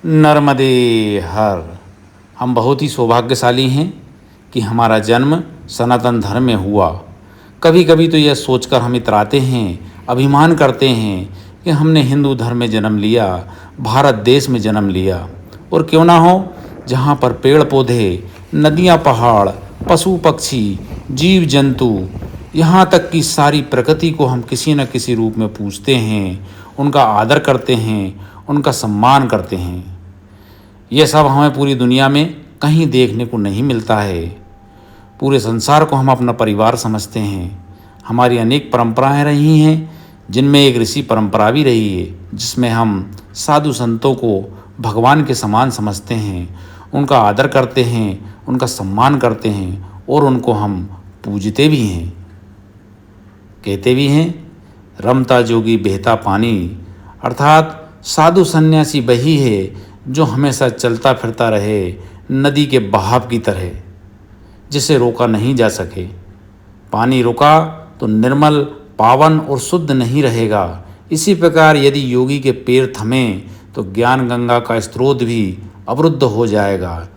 नर्मदे हर। हम बहुत ही सौभाग्यशाली हैं कि हमारा जन्म सनातन धर्म में हुआ। कभी कभी तो यह सोचकर हम इतराते हैं, अभिमान करते हैं कि हमने हिंदू धर्म में जन्म लिया, भारत देश में जन्म लिया। और क्यों ना हो, जहाँ पर पेड़ पौधे, नदियाँ, पहाड़, पशु पक्षी, जीव जंतु, यहाँ तक कि सारी प्रकृति को हम किसी न किसी रूप में पूजते हैं, उनका आदर करते हैं, उनका सम्मान करते हैं। यह सब हमें पूरी दुनिया में कहीं देखने को नहीं मिलता है। पूरे संसार को हम अपना परिवार समझते हैं। हमारी अनेक परंपराएं रही हैं, जिनमें एक ऋषि परंपरा भी रही है, जिसमें हम साधु संतों को भगवान के समान समझते हैं, उनका आदर करते हैं, उनका सम्मान करते हैं और उनको हम पूजते भी हैं। कहते भी हैं, रमता जोगी बहता पानी, अर्थात साधु सन्यासी वही है जो हमेशा चलता फिरता रहे नदी के बहाव की तरह, जिसे रोका नहीं जा सके। पानी रुका तो निर्मल, पावन और शुद्ध नहीं रहेगा। इसी प्रकार यदि योगी के पैर थमें तो ज्ञान गंगा का स्रोत भी अवरुद्ध हो जाएगा।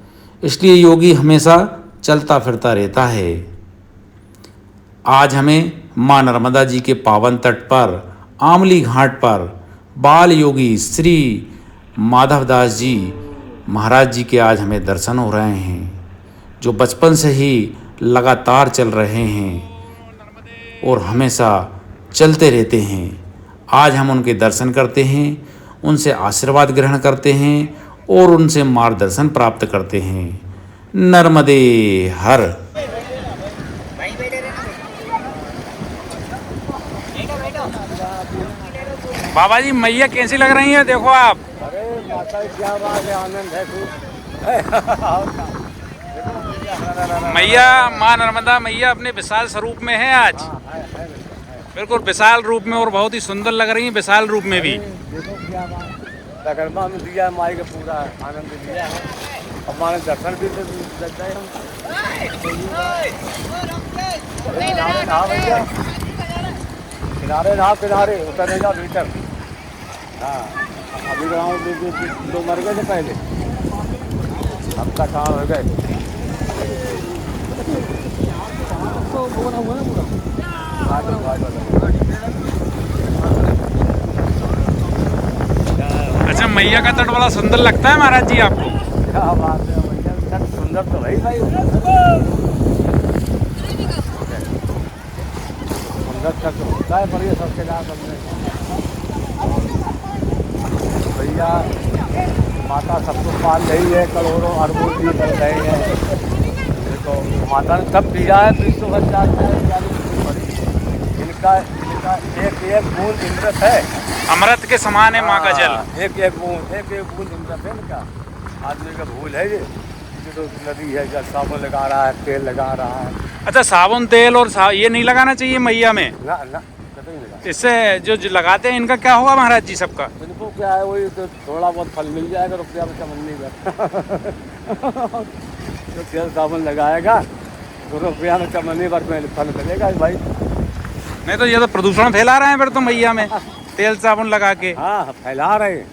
इसलिए योगी हमेशा चलता फिरता रहता है। आज हमें माँ नर्मदा जी के पावन तट पर, आमली घाट पर, बाल योगी श्री माधवदास जी महाराज जी के आज हमें दर्शन हो रहे हैं, जो बचपन से ही लगातार चल रहे हैं और हमेशा चलते रहते हैं। आज हम उनके दर्शन करते हैं, उनसे आशीर्वाद ग्रहण करते हैं और उनसे मार्गदर्शन प्राप्त करते हैं। नर्मदे हर। बाबा जी, मैया कैसी लग रही हैं? देखो आप। अरे माता क्या बात है, आनंद है खूब। मैया, माँ नर्मदा मैया अपने विशाल स्वरूप में है आज। बिल्कुल विशाल रूप में और बहुत ही सुंदर लग रही है विशाल रूप में भी। देखो क्या बात, तकरमा में दिया है, माई का पूरा आनंद लिया है। हमारे दर्शन भी तो लगता है। किनारे ना किनारे उतर जा भीतर। हाँ, अभी गाँव दो मर गए थे पहले, अब का काम हो गए। अच्छा, मैया का तट बड़ा सुंदर लगता है महाराज जी आपको? क्या बात है, मैया तट सुंदर तो भाई सुंदर तट होता है, पर ये सबके साथ भैया माता सबको पाल रही है, करोड़ों अरबों भी कर रहे हैं। देखो माता ने सब दिया है, विश्व इनका इनका एक एक बूंद अमृत है। अमृत के समान है माँ का जल। एक एक बूंद अमृत है इनका। आदमी का भूल है ये तो नदी है, जब साबुन लगा रहा है, तेल लगा रहा है। अच्छा, साबुन तेल और ये नहीं लगाना चाहिए मैया में? ना ना, कभी नहीं लगा। इससे जो लगाते हैं इनका क्या होगा महाराज जी सबका? इनको क्या है, वही तो थोड़ा बहुत फल मिल जाएगा, रुपया में चमन नहीं करता। तो तेल साबुन लगाएगा तो रुपया में चमन पर फल मिलेगा भाई। नहीं तो ये तो प्रदूषण फैला रहे हैं फिर तो मैया में तेल साबुन लगा के। हाँ, फैला रहे हैं,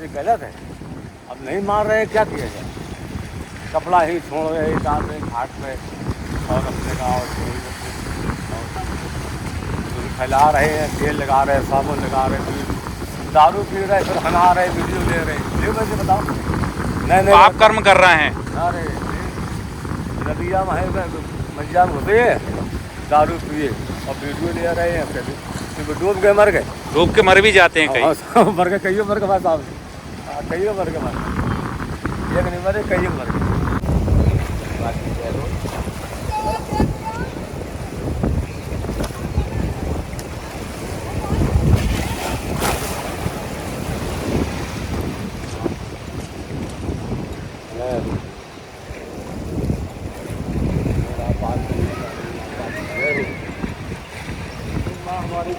ये गलत है। अब नहीं मार रहे, क्या किया जाए? कपड़ा ही छोड़ रहे डाल रहे घाट पे और अपने गाँव फैला रहे हैं, तेल लगा रहे हैं, साबुन लगा रहे हैं, दारू पी रहे, फिर हना रहे, वीडियो ले रहे हैं। ये वैसे बताओ, नहीं पाप कर्म कर रहे हैं। अरे नदिया मैया होते हैं, दारू पिए और वीडियो ले रहे हैं, फिर डूब गए, मर गए। डूब के मर भी जाते हैं कई। मर गए, कईयों मर गए साहब, कईयों मर गए, एक नहीं मरे, कईयों मर गए। हमारी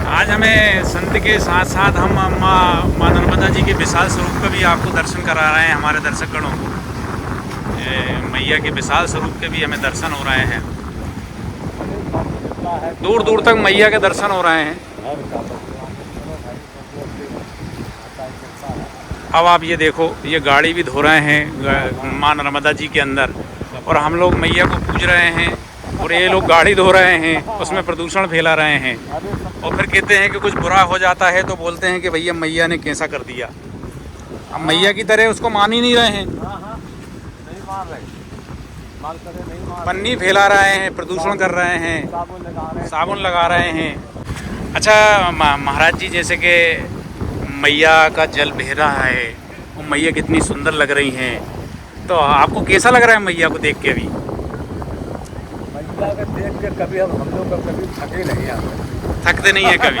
आज हमें संत के साथ साथ हम माँ नर्मदा जी के विशाल स्वरूप का भी आपको दर्शन करा रहे हैं हमारे दर्शकगणों को। मैया के विशाल स्वरूप के भी हमें दर्शन हो रहे हैं। है दूर दूर तक मैया के दर्शन हो रहे हैं। अब आप ये देखो, ये गाड़ी भी धो रहे हैं माँ नर्मदा जी के अंदर, और हम लोग मैया को पूज रहे हैं, और ये लोग गाड़ी धो रहे हैं, उसमें प्रदूषण फैला रहे हैं, और फिर कहते हैं कि कुछ बुरा हो जाता है तो बोलते हैं कि भैया मैया ने कैसा कर दिया। अब मैया की तरह उसको मान ही नहीं रहे हैं, नहीं मार रहे, मार करे नहीं मार, पन्नी फैला रहे हैं, प्रदूषण कर रहे हैं, साबुन लगा रहे हैं। साबुन लगा रहे हैं। अच्छा महाराज जी, जैसे कि मैया का जल बह रहा है, वो मैया कितनी सुंदर लग रही हैं, तो आपको कैसा लग रहा है मैया को देख के? अभी मैया को देख के कभी हम लोग का कभी थके नहीं हैं, थकते नहीं है कभी।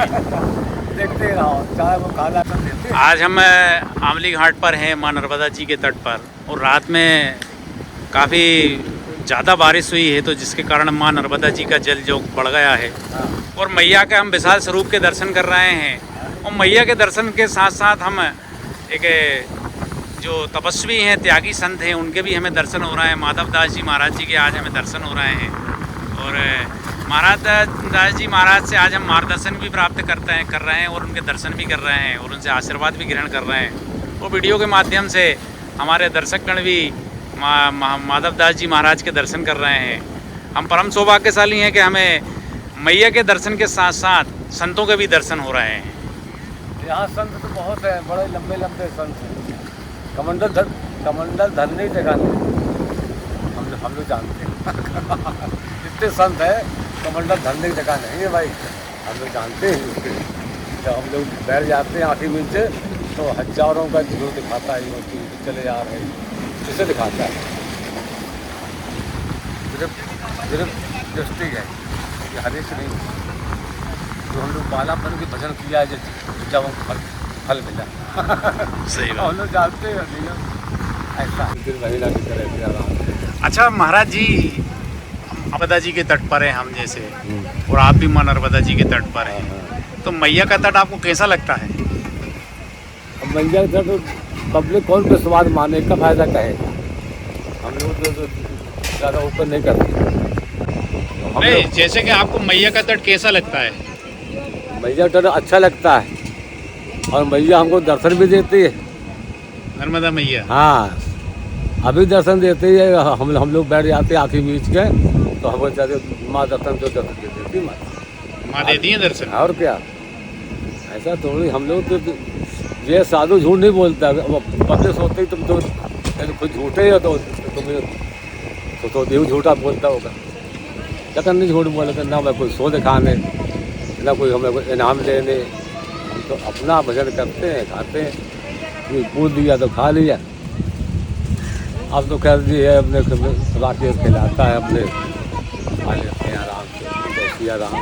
देखते रहो, चाहे वो काला कर देते। आज हम आमली घाट पर हैं, माँ नर्मदा जी के तट पर, और रात में काफ़ी ज़्यादा बारिश हुई है, तो जिसके कारण माँ नर्मदा जी का जल जो बढ़ गया है, और मैया के हम विशाल स्वरूप के दर्शन कर रहे हैं। और मैया के दर्शन के साथ साथ हम एक जो तपस्वी हैं, त्यागी संत हैं, उनके भी हमें दर्शन हो रहे हैं। माधव दास जी महाराज जी के आज हमें दर्शन हो रहे हैं, और महाराज दास जी महाराज से आज हम मार्गदर्शन भी प्राप्त कर रहे हैं, और उनके दर्शन भी कर रहे हैं, और उनसे आशीर्वाद भी ग्रहण कर रहे हैं। और वीडियो के माध्यम से हमारे दर्शकगण भी माधव दास जी महाराज के दर्शन कर रहे हैं। हम परम सौभाग्यशाली हैं कि हमें मैया के दर्शन के साथ साथ संतों के भी दर्शन हो रहे हैं। यहाँ संत तो बहुत है, बड़े लंबे लंबे संत हैं। कमंडल धरने जगह नहीं, हम लोग जानते हैं। इतने संत है, कमंडल धरने की जगह नहीं है भाई, हम लोग जानते हैं। जब हम लोग बैठ जाते हैं आँखी नीचे, तो हजारों का जो दिखाता है कि चले जा रहे हैं, इसे दिखाता है। सिर्फ दृष्टि है, ये हरीश नहीं। जो हम लोग बालापन के भजन किया है, जब हम फल मिला। सही बात। हम लोग जानते हैं ऐसा दिन महिला की तरह। अच्छा महाराज जी, नर्मदा जी के तट पर हैं हम जैसे, और आप भी माँ नर्मदा जी के तट पर हैं, तो मैया का तट आपको कैसा लगता है? अब मैया का तट पब्लिक कौन पे स्वाद माने का फायदा कहे, हम लोग तो ज़्यादा ऊपर नहीं करते। नहीं, जैसे कि आपको मैया का तट कैसा लगता है? मैया का तट अच्छा लगता है, और मैया हमको दर्शन भी देती है। नर्मदा मैया, हाँ, अभी दर्शन देती है। हम लोग बैठ जाते हैं आँखी मीच के, तो हमको चाहते माँ दर्शन तो दर्शन दे देती माँ देती है दर्शन। और क्या, ऐसा थोड़ी। हम लोग तो ये साधु झूठ नहीं बोलता। पब्लिक सोचते तुम तो खुद झूठे हो, तो तुम्हें तो देव झूठा बोलता होगा। लेकिन नहीं झूठ बोले, ना मैं कोई शो दिखाने, ना कोई हमें कोई इनाम देने। हम तो अपना भजन करते हैं, खाते हैं, पूछ दिया तो खा लिया। अब तो कह दिए अपने राकेश खिलाता है, अपने खा लेते हैं आराम से। सिया राम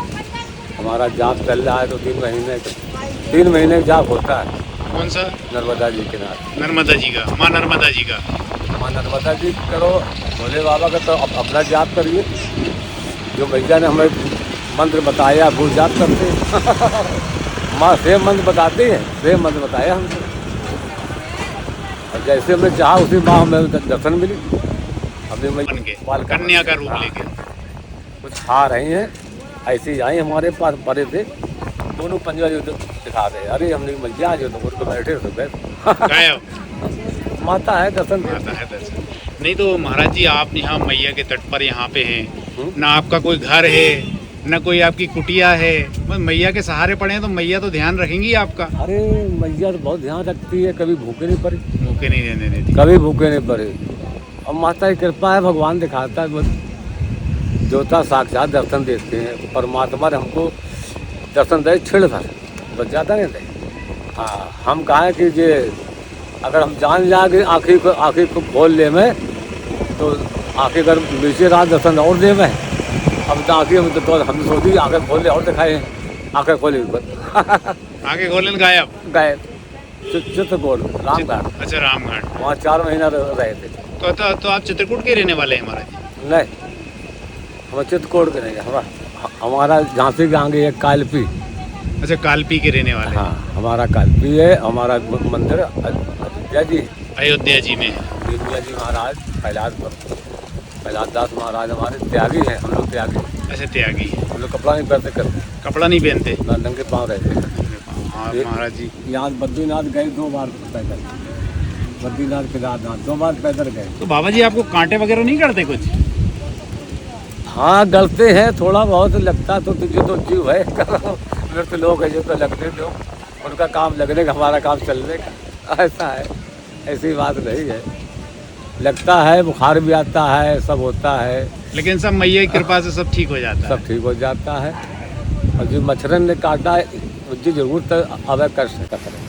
हमारा जाप चल रहा है, तो 3 महीने जाप होता है। कौन सा? नर्मदा जी के नाथ, नर्मदा जी का, माँ नर्मदा जी का। माँ नर्मदा जी करो, भोले बाबा का तो अपना जाप करिए। जो भैया ने हमें मंत्र बताया वो जाप करते। माँ सेम मंत्र बताती है, सेम मंत्र बताया हमको, और जैसे हमने चाहा उसी माँ हमें दर्शन मिली। हमने कन्या का रूप लेके कुछ खा रही हैं, ऐसे ही आई हमारे पास परे थे, दोनों पंजा जो दिखा रहे। अरे हमने मैया जो तो उनको बैठे तो गायब माता है दर्शन आता है दर्शन। नहीं तो महाराज जी, आप यहाँ मैया के तट पर यहाँ पे हैं, ना आपका कोई घर है, ना कोई आपकी कुटिया है, बस मैया के सहारे पड़े हैं, तो मैया तो ध्यान रखेंगी आपका। अरे मैया तो बहुत ध्यान रखती है, कभी भूखे नहीं पड़ी, भूखे नहीं रहने देती, कभी भूखे नहीं पड़े। अब माता की कृपा है, भगवान दिखाता है, देवता साक्षात दर्शन देते हैं। परमात्मा ने हमको दर्शन दे छिड़ भर, बस ज़्यादा नहीं दे। हाँ, हम कहें कि ये अगर हम जान जाएंगे आँखी को खोल ले में, तो आँखें अगर नीचे रहा दर्शन और दे में। अब तो आँखें तो हम सोची आँखें खोल ले और दिखाए, आँखें खोली आगे गोलन गायब चित्रकूट रामघाट। अच्छा, रामघाट, वहाँ 4 महीना रहे थे। तो आप चित्रकूट के रहने वाले हैं महाराज जी? नहीं, हम चित्रकूट के नहीं, हमारा झांसी के आगे एक कालपी। अच्छा, कालपी के रहने वाले। हाँ, हमारा कालपी है। हमारा मंदिर अयोध्या जी में अयोध्या जी महाराज कैलाश पर। प्रहलाद दास महाराज हमारे त्यागी हैं, हम लोग त्यागी हैं। अच्छा त्यागी है, हम लोग कपड़ा नहीं पहनते करते, कपड़ा नहीं पहनते। ना नंगे पाँव रहते। हाँ महाराज जी, यहाँ बद्रीनाथ गए 2 बार पैदल, बद्रीनाथ केदारनाथ 2 बार पैदल गए। तो बाबा जी आपको कांटे वगैरह नहीं करते कुछ? हाँ गलते हैं, थोड़ा बहुत लगता तो तुझे तो जीव है मेरे तो लोग है जो तो लगते दो, उनका काम लगने का हमारा काम चलने का, ऐसा है, ऐसी बात नहीं है। लगता है, बुखार भी आता है, सब होता है, लेकिन सब मैया की कृपा से सब ठीक हो जाता है। सब ठीक हो जाता है। और जो मच्छरन ने काटा है मुझे जरूर तो अब कष्ट का करें,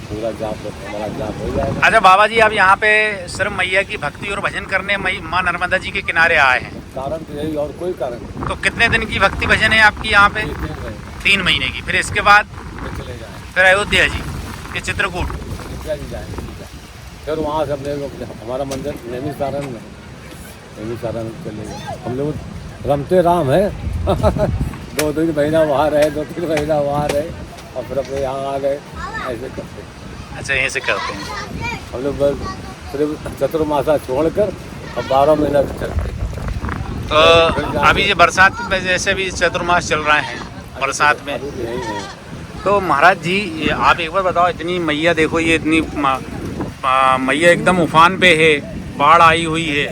पूरा जाप हमारा जाप हो जाएगा। अच्छा बाबा जी, आप यहाँ पे सिर्फ मैया की भक्ति और भजन करने माँ नर्मदा जी के किनारे आए हैं? कारण तो यही, और कोई कारण नहीं। तो कितने दिन की भक्ति भजन है आपकी यहाँ पे? 3 महीने की। फिर इसके बाद चले जाए, फिर अयोध्या जी के चित्रकूट, जी जाए, फिर वहाँ से अपने हमारा मंदिर नैमी सारण में, नैमी सारण चले गए। हम लोग रमते राम है 2-3 महीना वहाँ रहे, 2-3 महीना वहाँ रहे, और फिर अपने यहाँ आ गए, ऐसे करते। अच्छा ऐसे करते हैं हम लोग बस सिर्फ चतुर्मासा छोड़कर अब 12 महीना चलते। तो अभी ये बरसात में जैसे भी चतुर्मास चल रहे हैं बरसात में, अभी यही है। तो महाराज जी ये आप एक बार बताओ, इतनी मैया देखो, ये इतनी मैया एकदम उफान पे है, बाढ़ आई हुई है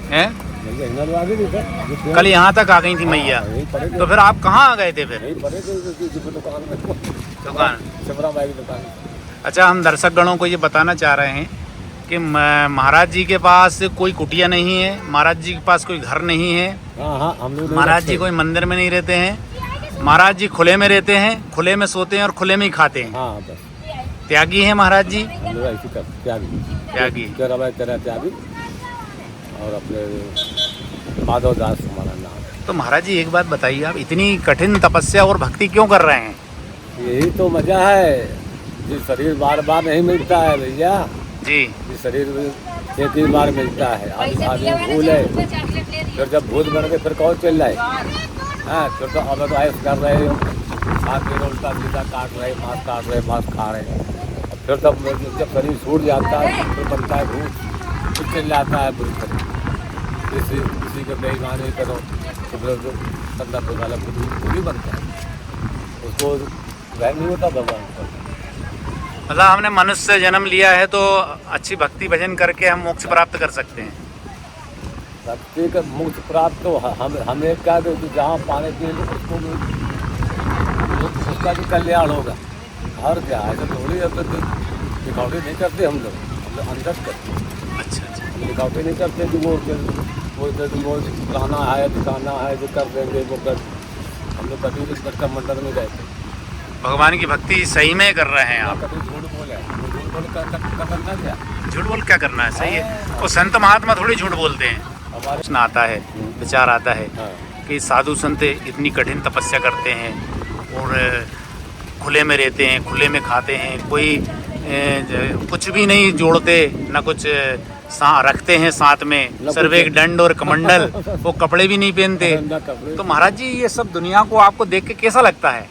हैं? कल यहाँ तक आ गई थी मैया, तो फिर आप कहाँ आ गए थे फिर? दुकान। दुकान। अच्छा, हम दर्शक गणों को ये बताना चाह रहे हैं कि महाराज जी के पास कोई कुटिया नहीं है, महाराज जी के पास कोई घर नहीं है, हाँ, हम लोग महाराज जी कोई मंदिर में नहीं रहते हैं, महाराज जी खुले में रहते हैं, खुले में सोते हैं और खुले में ही खाते हैं। हाँ, बस त्यागी है महाराज जी, हम लोग ऐसे करते, त्यागी। तेरा त्यागी, और अपने माधव दास हमारा नाम है। तो महाराज जी एक बात बताइए, आप इतनी कठिन तपस्या और भक्ति क्यों कर रहे हैं? यही तो मजा है, जो शरीर बार बार नहीं मिलता है भैया जी, ये शरीर एक ही बार मिलता है। आदमी भूल है, फिर जब भूत बन के फिर कौन चल रहा है? हाँ, फिर तो अब तो ऐसे कर रहे हो, हाथ में उल्टा सीधा काट रहे, मांस काट रहे, मांस खा रहे, और फिर तब जब शरीर छूट जाता है फिर बनता है भूत, फिर चल जाता है बुरी तरह। किसी को बेईमानी करो तो फिर संदा वाला बुरी बनता है, उसको वह नहीं होता भगवान को। मतलब हमने मनुष्य जन्म लिया है तो अच्छी भक्ति भजन करके हम मोक्ष प्राप्त कर सकते हैं। भक्ति का मोक्ष प्राप्त तो हमें क्या दो, तो जहाँ पाने के लिए उसको उसका भी कल्याण होगा। और क्या ऐसा थोड़ी, अब तो दिखावटी नहीं करते हम लोग अंदर करते। अच्छा, दिखावटी नहीं करते कि वो दिखाना है जो कर देंगे वो कर। हम लोग कभी भी कर मंडल में गए थे, भगवान की भक्ति सही में कर रहे हैं आप। कभी झूठ बोले, झूठ बोल कर करना क्या? झूठ बोल क्या करना है, सही है। वो संत महात्मा थोड़ी झूठ बोलते हैं। हमारे प्रश्न आता है, विचार आता है हाँ, कि साधु संत इतनी कठिन तपस्या करते हैं और खुले में रहते हैं, खुले में खाते हैं, कोई कुछ भी नहीं जोड़ते, ना कुछ रखते हैं साथ में, सिर्फ एक दंड और कमंडल, वो कपड़े भी नहीं पहनते। तो महाराज जी ये सब दुनिया को आपको देख के कैसा लगता है?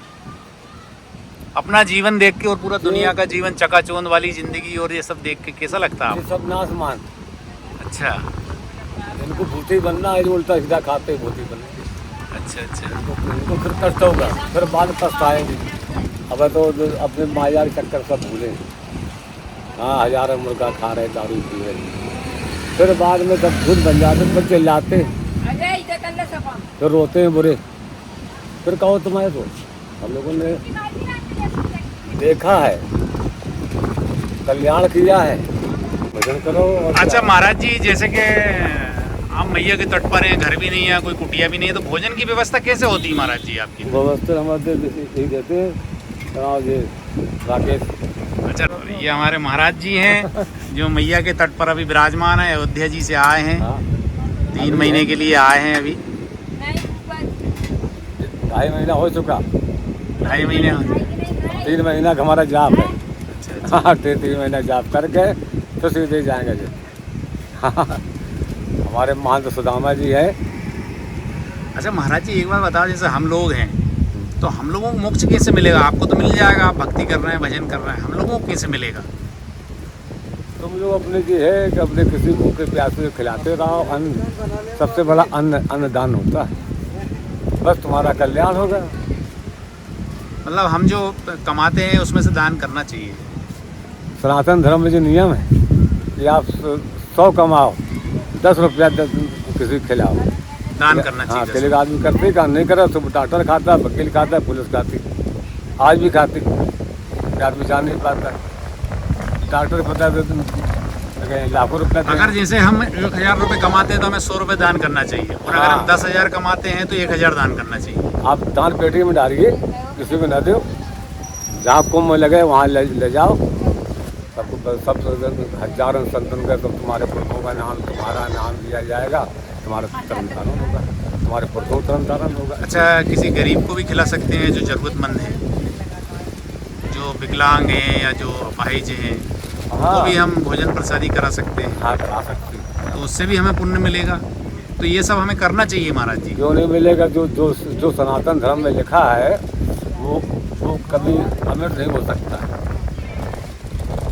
अपना जीवन देख के और पूरा दुनिया का जीवन, चकाचौंध वाली जिंदगी, और ये सब देख के कैसा लगता है ये आपको? सब नासमान। अच्छा इनको भूती बनना है, जो उल्टा सीधा खाते भूती बनना। अच्छा, इनको फिर कष्ट होगा, फिर बाद पछताएंगे। अब तो अपने माया के चक्कर सब भूले। हाँ, हजारों मुर्गा खा रहे, दारू पी रहे, फिर बाद में जब खुद बन जाते फिर चिल्लाते, फिर रोते हैं बुरे। फिर कहो तुम्हारे तो हम लोगों ने देखा है, कल्याण किया है, भजन करो। अच्छा महाराज जी, जैसे कि आप मैया के तट पर हैं, घर भी नहीं है, कोई कुटिया भी नहीं है, तो भोजन की व्यवस्था कैसे होती है महाराज जी आपकी? व्यवस्था हमारे यही देते हैं राकेश। अच्छा, ये हमारे महाराज जी हैं जो मैया के तट पर अभी विराजमान है, अयोध्या जी से आए हैं। हाँ, 3 महीने के लिए आए हैं अभी। 2.5 महीना हो चुका, 2.5 महीने। 3 महीना का हमारा जाप है। अच्छा, हाँ, 3 महीना जाप करके तो सीधे जाएंगे जी। हमारे महंत सुदामा जी है। अच्छा महाराज जी एक बार बताओ, जैसे हम लोग हैं तो हम लोगों को मोक्ष कैसे मिलेगा? आपको तो मिल जाएगा, आप भक्ति कर रहे हैं, भजन कर रहे हैं, हम लोगों को कैसे मिलेगा? तो हम लोग अपने की है कि अपने किसी भूखे प्यासे को खिलाते रहो। अन्न सबसे बड़ा अन्नदान होता है। बस तुम्हारा कल्याण होगा। मतलब हम जो कमाते हैं उसमें से दान करना चाहिए। सनातन धर्म में जो नियम है कि आप 100 कमाओ, 10 रुपया किसी को खिलाओ, दान करना हाँ। चाहिए। तेरे आदमी करते ही काम नहीं करे तो डॉक्टर खाता है, वकील खाता है, पुलिस खाती, आज भी खाती। आदमी जान नहीं पाता, डॉक्टर को पता है लाखों रुपया। अगर जैसे हम 1000 रुपये कमाते हैं तो हमें 100 रुपये दान करना चाहिए, और अगर हम 10,000 कमाते हैं तो 1000 दान करना चाहिए। आप दान पेटी में डालिए, किसी को न दो, जहाँ कुंभ लगे वहाँ ले जाओ। सबको सब हजारों संतन का, तो तुम्हारे पुरखों का नाम, तुम्हारा नाम लिया जाएगा, तुम्हारा तरन तारण होगा, तुम्हारे पुरखों तरन तारण होगा। अच्छा, किसी गरीब को भी खिला सकते हैं जो ज़रूरतमंद है, जो विकलांग हैं या जो अपाहिज हैं, हाँ, वो भी हम भोजन प्रसादी करा सकते हैं। हाँ करा सकते हैं। तो उससे भी हमें पुण्य मिलेगा। तो ये सब हमें करना चाहिए महाराज जी। क्यों नहीं मिलेगा? जो सनातन धर्म में लिखा है वो कभी अमर नहीं हो सकता है।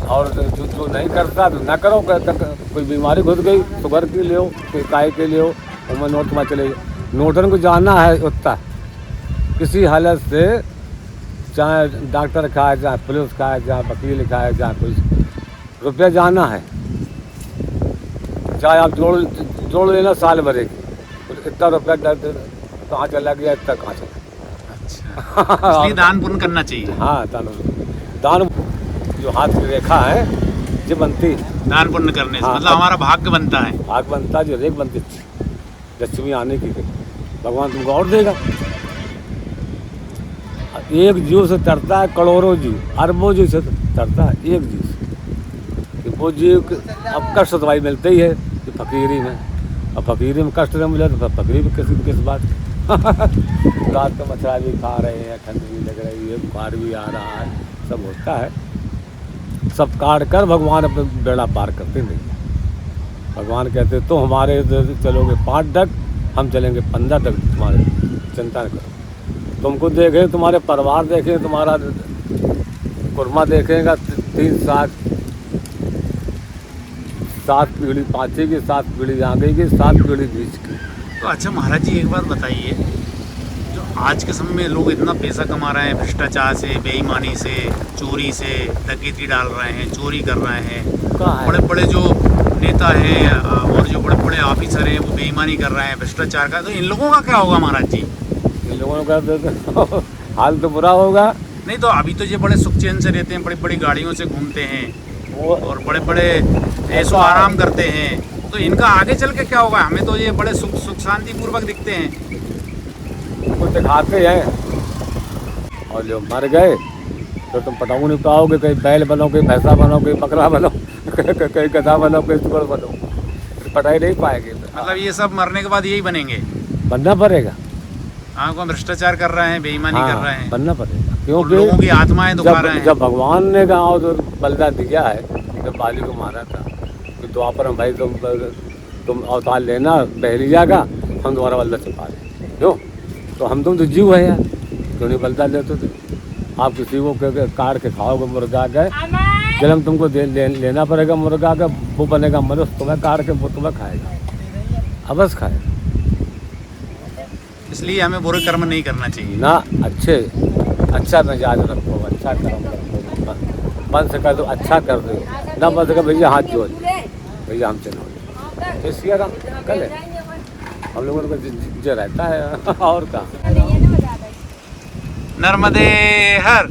और जो नहीं करता तो ना करो। कोई बीमारी घुस गई, शुगर की ले, कोई काय के ले, उम्र नोट में चले। नोटन को जाना है उतना, किसी हालत से, चाहे डॉक्टर खाए, चाहे पुलिस खाए, चाहे वकील खाए, चाहे कोई रुपया जाना है। चाहे आप जोड़ लेना साल भरे की, इतना रुपया कहाँ चला गया, इतना कहाँ चला। अच्छा, इसलिए दान पुण्य करना चाहिए। हाँ, दान जो हाथ की रेखा है जो बनती, दान पुण्य करने से हाँ, मतलब हमारा भाग्य बनता है। भाग बनता, जो रेख बनती, लक्ष्मी आने की, भगवान तुमको और देगा। एक जीव से तरता है करोड़ों जीव, अरबों जीव से तरता है एक जीव से। वो जीव अब कष्ट दवाई मिलते ही है कि फकीरी में, अब फकीरी में कष्ट नहीं मिले तो फकीरी में किस बात। रात का मछरा भी खा रहे हैं, ठंड भी लग रही है, बुखार भी आ रहा है, सब होता है। सब काट कर भगवान अपने बेड़ा पार करते नहीं। भगवान कहते तो हमारे चलोगे 5 तक, हम चलेंगे 15 तक, तुम्हारे चिंता न करो। तुमको देखें, तुम्हारे परिवार देखें, तुम्हारा कुर्मा देखेगा, 7 पीढ़ी पाँचे की, 7 पीढ़ी आगे की, 7 पीढ़ी बीच की। तो अच्छा महाराज जी, एक बात बताइए, जो आज के समय में लोग इतना पैसा कमा रहे हैं भ्रष्टाचार से, बेईमानी से, चोरी से, डकैती डाल रहे हैं, चोरी कर रहे हैं, बड़े बड़े जो नेता हैं और जो बड़े बड़े ऑफिसर हैं वो बेईमानी कर रहे हैं, भ्रष्टाचार का, तो इन लोगों का क्या होगा महाराज जी? इन लोगों का हाल तो बुरा होगा। नहीं तो अभी तो ये बड़े सुख चैन से रहते हैं, बड़ी बड़ी गाड़ियों से घूमते हैं और बड़े बड़े ऐसो आराम करते हैं, तो इनका आगे चल के क्या होगा? हमें तो ये बड़े सुख शांति पूर्वक दिखते हैं। वो दिखाते हैं, और जो मर गए तो तुम पटाऊ नहीं पाओगे। कहीं बैल बनो, कहीं भैंसा बनो, कहीं बकरा बनो, कहीं गधा बनो, कहीं सुअर बनो, पटा ही नहीं पाएंगे। मतलब ये सब मरने के बाद यही बनेंगे? बनना पड़ेगा। हाँ, को भ्रष्टाचार कर रहे हैं, बेईमानी कर रहे हैं, बनना पड़ेगा, क्योंकि लोगों की आत्माएं दुखा रहे हैं। जब भगवान ने गाँव तो बलिदान दिया है, जब बाली को मारा था, तो द्वापर में भाई तुम अवतार लेना बहरिया का, हम दोबारा बल्ला छुपा लें। क्यों? तो हम तुम तो जीव है यार, क्यों नहीं बलिदान लेते थे? आप किसी को काट के खाओगे मुर्गा का, जन्म तुमको लेना पड़ेगा मुर्गा का, वो बनेगा मनुष्य, तुम्हें काट के वो तुम्हें खाएगा, अवश्य खाएगा। इसलिए हमें बुरे कर्म नहीं करना चाहिए ना। अच्छा मिजाज रखो, अच्छा कर्म रखो, मन से कर दो, अच्छा कर दो, ना मन से कर भैया हाथ जोड़, भैया हम चलो इसलिए कल हम लोगों को जो रहता है। और क्या? नर्मदे हर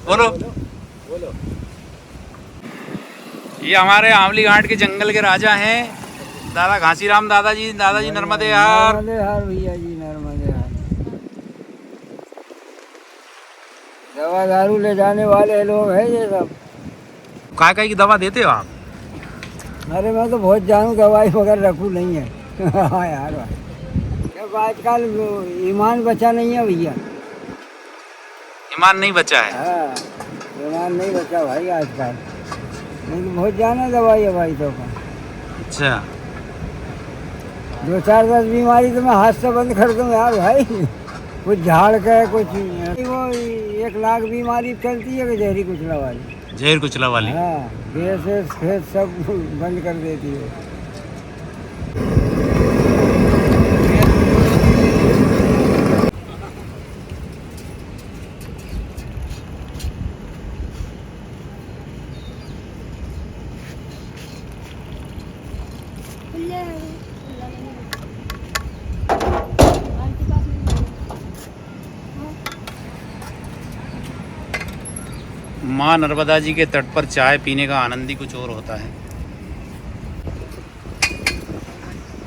बोलो। ये हमारे आंवली घाट के जंगल के राजा हैं दादा घासीराम दादाजी नर्मदे हर। नर्मदे हर भैया जी, नर्मदे हर। दवा दारू ले जाने वाले लोग हैं ये सब। काय काय की दवा देते हो आप? अरे मैं तो बहुत जानूँ, दवाई वगैरह रखूँ नहीं है। हाँ यार भाई, जब आजकल ईमान बचा नहीं है भैया। ईमान नहीं बचा है? हाँ, ईमान नहीं बचा भाई आजकल, नहीं तो बहुत जाना दवाई है भाई। तो अच्छा, 2-4-10 बीमारी तो मैं हाथ से बंद कर दूँ यार भाई। कुछ झाड़ का, कुछ वो 1 लाख बीमारी चलती है कि जहरी कुचला वाली। जहर कुचला वाली। हाँ, गैस वैस खेत सब बंद कर देती है। माँ नर्मदा जी के तट पर चाय पीने का आनंद ही कुछ और होता है।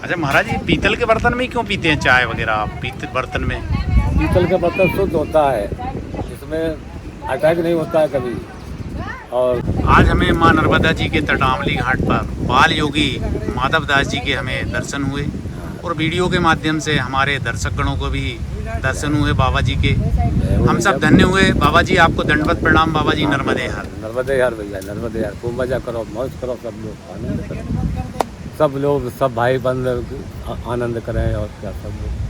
अच्छा महाराज, ये पीतल के बर्तन में ही क्यों पीते हैं चाय वगैरह आप? पीतल बर्तन में पीतल का बर्तन शुद्ध होता है, इसमें अटैक नहीं होता है कभी। और आज हमें माँ नर्मदा जी के तट आमली घाट पर बाल योगी माधव दास जी के हमें दर्शन हुए, और वीडियो के माध्यम से हमारे दर्शकगणों को भी दर्शन हुए बाबा जी के। हम सब धन्य हुए। बाबा जी आपको दंडवत प्रणाम। बाबा जी नर्मदे हर। नर्मदे यार भैया, नर्मदे यार, खूब मजा करो, मौज करो, सब लोग आनंद करो, सब लोग, सब भाई बंद आनंद करें, और क्या सब लोग।